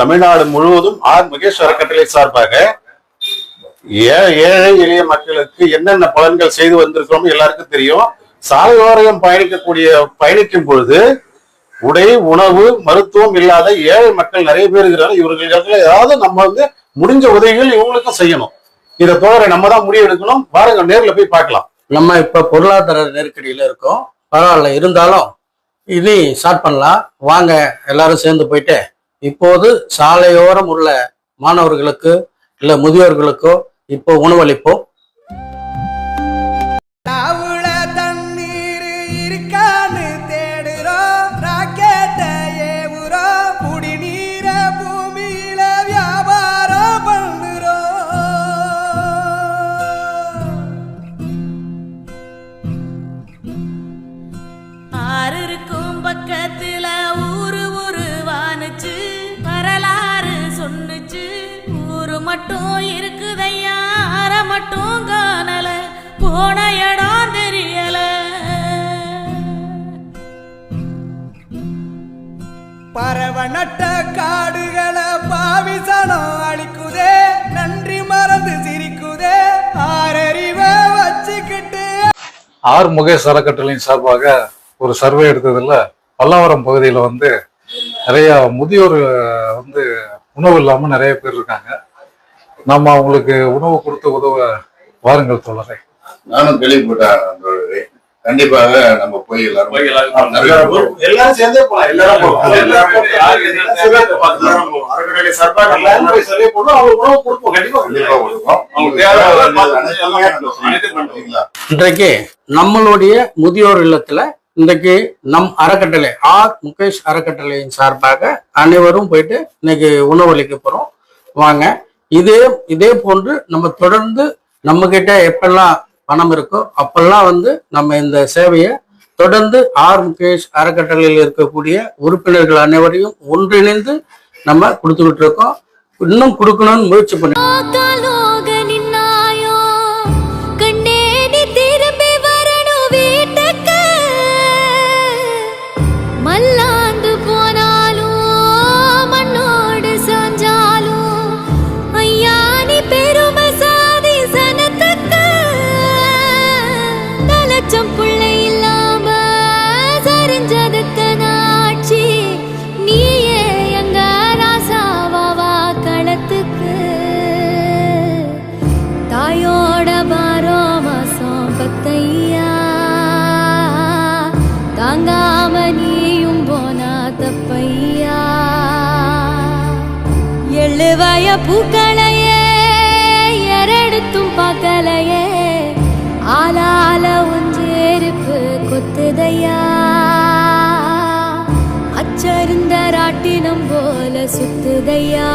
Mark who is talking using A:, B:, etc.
A: தமிழ்நாடு முழுவதும் ஆர் முகேஷ் அறக்கட்டளை சார்பாக ஏழை எளிய மக்களுக்கு என்னென்ன பலன்கள் செய்து வந்திருக்கிறோம் எல்லாருக்கும் தெரியும். சாலையோரம் பயணிக்கும் பொழுது உடை, உணவு, மருத்துவம் இல்லாத ஏழை மக்கள் நிறைய பேர் இருக்கிறாங்க. இவர்களுக்கு ஏதாவது நம்ம முடிஞ்ச உதவிகள் இவங்களுக்கும் செய்யணும். இதை தவிர நம்ம தான் முடிவு எடுக்கணும். பாருங்க, நேர்ல போய் பார்க்கலாம்.
B: நம்ம இப்ப பொருளாதார நெருக்கடியில இருக்கோம், பரவாயில்ல. இருந்தாலும் இனி ஸ்டார்ட் பண்ணலாம் வாங்க, எல்லாரும் சேர்ந்து போயிட்டு இப்போது சாலையோரம் உள்ள மாணவர்களுக்கு இல்ல முதியோர்களுக்கோ இப்போ உணவளிப்போம்.
C: பக்கத்துல ஊரு வானுச்சு, வரலாறு சொன்னுச்சு. ஊரு மட்டும் இருக்குதையா, அற மட்டும் காணல, போன இடம் தெரியல.
D: பறவ நட்ட காடுகளை பாவிசனம் அழிக்குதே, நன்றி மறந்து சிரிக்குதே, ஆறறிவ வச்சுக்கிட்டு.
E: ஆர் முகேஷ் அறக்கட்டளையின் சார்பாக ஒரு சர்வே எடுத்ததுல பல்லாவரம் பகுதியில் நிறைய முதியோர் உணவு இல்லாம நிறைய பேர் இருக்காங்க. நம்ம அவங்களுக்கு உணவு கொடுத்து உதவ வாருங்கள் தோழரை.
F: நானும் கேள்விப்பட்டேன். கண்டிப்பாக நம்ம போய் எல்லாரும்
A: சேர்ந்தே போலாம். எல்லாரும்
B: இன்றைக்கு நம்மளுடைய முதியோர் இல்லத்துல இன்றைக்கு நம் அறக்கட்டளை ஆர் முகேஷ் அறக்கட்டளையின் சார்பாக அனைவரும் போயிட்டு இன்னைக்கு உணவளிக்க போறோம். வாங்க, இதே போன்று நம்ம தொடர்ந்து நம்ம கிட்ட எப்பெல்லாம் பணம் இருக்கோ அப்பெல்லாம் நம்ம இந்த சேவையை தொடர்ந்து ஆர் முகேஷ் அறக்கட்டளையில் இருக்கக்கூடிய உறுப்பினர்கள் அனைவரையும் ஒன்றிணைந்து நம்ம கொடுத்துக்கிட்டு இருக்கோம். இன்னும் கொடுக்கணும்னு முயற்சி பண்ணி
C: எழுவய பூக்களையே எரெடுத்தும் பார்க்கலையே, ஆளால ஒன்றேருப்பு கொத்துதையா, அச்சருந்த ராட்டினம் போல சுத்துதையா.